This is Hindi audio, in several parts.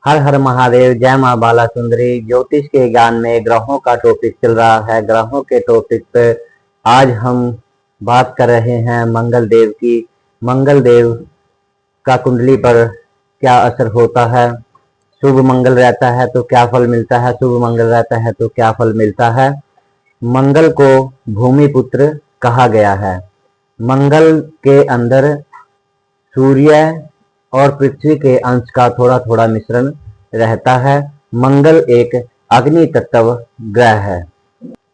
हर हर महादेव, जय माँ बाला सुंदरी। ज्योतिष के ज्ञान में ग्रहों का टॉपिक चल रहा है। ग्रहों के टॉपिक पे आज हम बात कर रहे हैं मंगल देव की। मंगल देव का कुंडली पर क्या असर होता है। शुभ मंगल रहता है तो क्या फल मिलता है, शुभ मंगल रहता है तो क्या फल मिलता है। मंगल को भूमि पुत्र कहा गया है। मंगल के अंदर सूर्य और पृथ्वी के अंश का थोड़ा थोड़ा मिश्रण रहता है। मंगल एक अग्नि तत्व ग्रह है।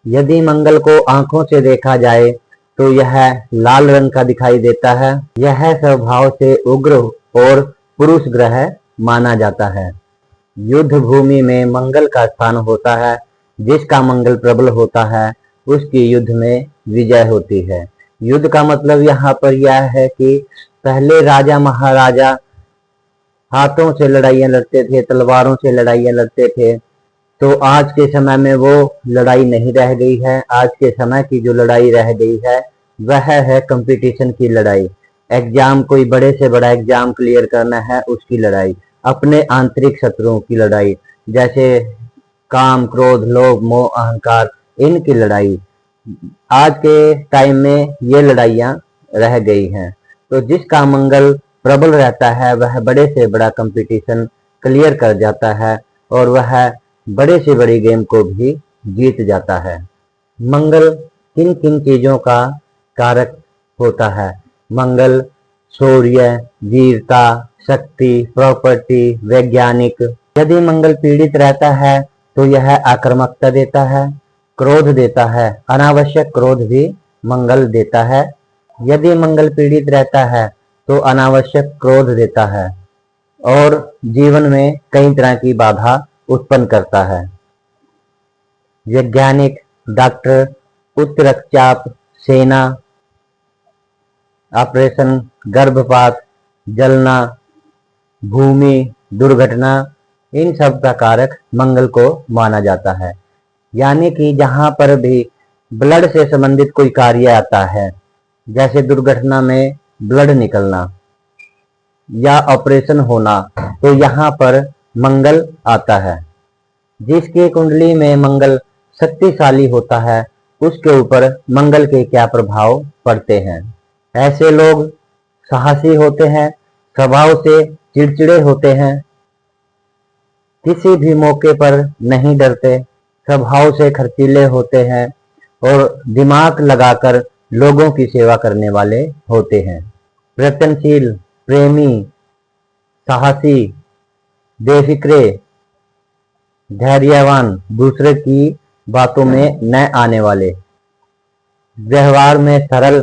यदि मंगल को आंखों से देखा जाए तो यह लाल रंग का दिखाई देता है। यह स्वभाव से उग्र और पुरुष ग्रह माना जाता है। युद्ध भूमि में मंगल का स्थान होता है। जिसका मंगल प्रबल होता है उसकी युद्ध में विजय होती है। युद्ध का मतलब यहाँ पर यह है कि पहले राजा महाराजा हाथों से लड़ाइयाँ लड़ते थे, तलवारों से लड़ाइयाँ लड़ते थे। तो आज के समय में वो लड़ाई नहीं रह गई है। आज के समय की जो लड़ाई रह गई है वह है कंपटीशन की लड़ाई। एग्जाम, कोई बड़े से बड़ा एग्जाम क्लियर करना है उसकी लड़ाई, अपने आंतरिक शत्रुओं की लड़ाई, जैसे काम, क्रोध, लोभ, मोह, अहंकार, इनकी लड़ाई। आज के टाइम में ये लड़ाइयाँ रह गई हैं। तो जिसका मंगल प्रबल रहता है वह बड़े से बड़ा कंपटीशन क्लियर कर जाता है और वह बड़े से बड़ी गेम को भी जीत जाता है। मंगल किन किन चीजों का कारक होता है। मंगल शौर्य, वीरता, शक्ति, प्रॉपर्टी, वैज्ञानिक। यदि मंगल पीड़ित रहता है तो यह आक्रामकता देता है, क्रोध देता है। अनावश्यक क्रोध भी मंगल देता है। यदि मंगल पीड़ित रहता है तो अनावश्यक क्रोध देता है और जीवन में कई तरह की बाधा उत्पन्न करता है। वैज्ञानिक, डॉक्टर, उच्च रक्तचाप, सेना, ऑपरेशन, गर्भपात, जलना, भूमि, दुर्घटना, इन सब का कारक मंगल को माना जाता है। यानी कि जहां पर भी ब्लड से संबंधित कोई कार्य आता है, जैसे दुर्घटना में ब्लड निकलना या ऑपरेशन होना, तो यहाँ पर मंगल आता है। जिसकी कुंडली में मंगल शक्तिशाली होता है उसके ऊपर मंगल के क्या प्रभाव पड़ते हैं। ऐसे लोग साहसी होते हैं, स्वभाव से चिड़चिड़े होते हैं, किसी भी मौके पर नहीं डरते, स्वभाव से खर्चीले होते हैं और दिमाग लगाकर लोगों की सेवा करने वाले होते हैं। प्रयत्नशील, प्रेमी, साहसी, बेफिक्रे, धैर्यवान, दूसरे की बातों में न आने वाले, व्यवहार में सरल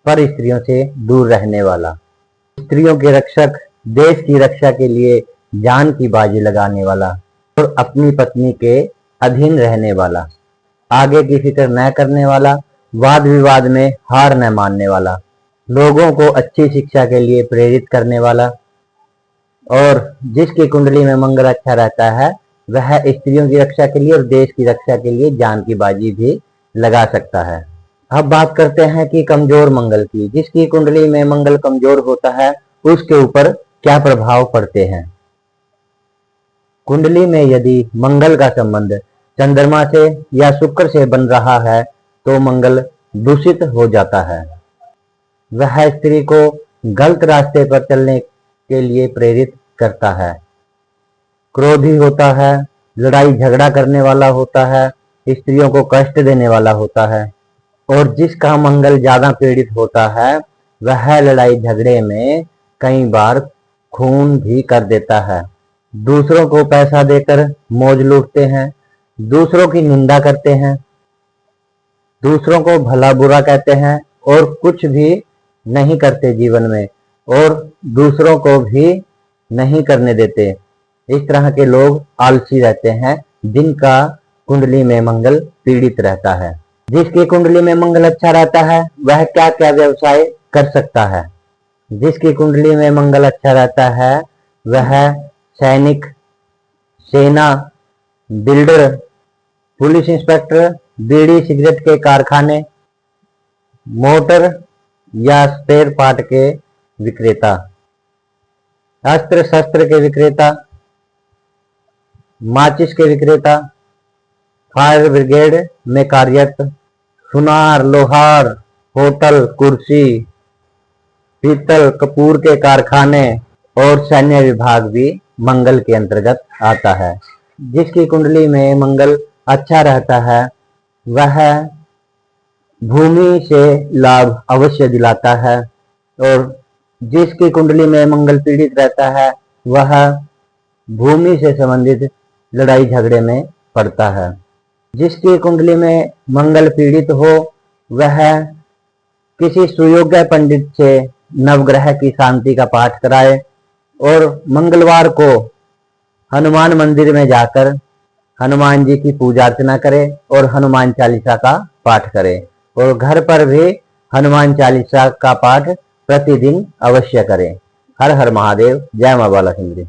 पर स्त्रियों से दूर रहने वाला, स्त्रियों के रक्षक, देश की रक्षा के लिए जान की बाजी लगाने वाला और अपनी पत्नी के अधीन रहने वाला, आगे की फिक्र न करने वाला, वाद विवाद में हार न मानने वाला, लोगों को अच्छी शिक्षा के लिए प्रेरित करने वाला। और जिसकी कुंडली में मंगल अच्छा रहता है वह स्त्रियों की रक्षा के लिए और देश की रक्षा के लिए जान की बाजी भी लगा सकता है। अब बात करते हैं कि कमजोर मंगल की। जिसकी कुंडली में मंगल कमजोर होता है उसके ऊपर क्या प्रभाव पड़ते हैं। कुंडली में यदि मंगल का संबंध चंद्रमा से या शुक्र से बन रहा है तो मंगल दूषित हो जाता है। वह स्त्री को गलत रास्ते पर चलने के लिए प्रेरित करता है, क्रोधी होता है, लड़ाई झगड़ा करने वाला होता है, स्त्रियों को कष्ट देने वाला होता है। और जिसका मंगल ज्यादा पीड़ित होता है वह लड़ाई झगड़े में कई बार खून भी कर देता है, दूसरों को पैसा देकर मौज लूटते हैं, दूसरों की निंदा करते हैं, दूसरों को भला बुरा कहते हैं और कुछ भी नहीं करते जीवन में और दूसरों को भी नहीं करने देते। इस तरह के लोग आलसी रहते हैं जिनका कुंडली में मंगल पीड़ित रहता है। जिसकी कुंडली में मंगल अच्छा रहता है वह क्या क्या व्यवसाय कर सकता है। जिसकी कुंडली में मंगल अच्छा रहता है वह सैनिक, सेना, बिल्डर, पुलिस इंस्पेक्टर, बीड़ी सिगरेट के कारखाने, मोटर या स्पेयर पार्ट के विक्रेता, अस्त्र शस्त्र के विक्रेता, माचिस के विक्रेता, फायर ब्रिगेड में कार्यरत, सुनार, लोहार, होटल, कुर्सी, पीतल, कपूर के कारखाने और सैन्य विभाग भी मंगल के अंतर्गत आता है। जिसकी कुंडली में मंगल अच्छा रहता है वह भूमि से लाभ अवश्य दिलाता है, और जिसकी कुंडली में मंगल पीड़ित रहता है वह भूमि से संबंधित लड़ाई झगड़े में पड़ता है। जिसकी कुंडली में मंगल पीड़ित हो वह किसी सुयोग्य पंडित से नवग्रह की शांति का पाठ कराए, और मंगलवार को हनुमान मंदिर में जाकर हनुमान जी की पूजा अर्चना करे और हनुमान चालीसा का पाठ करे, और घर पर भी हनुमान चालीसा का पाठ प्रतिदिन अवश्य करें। हर हर महादेव। जय मां बाला सुंदरी।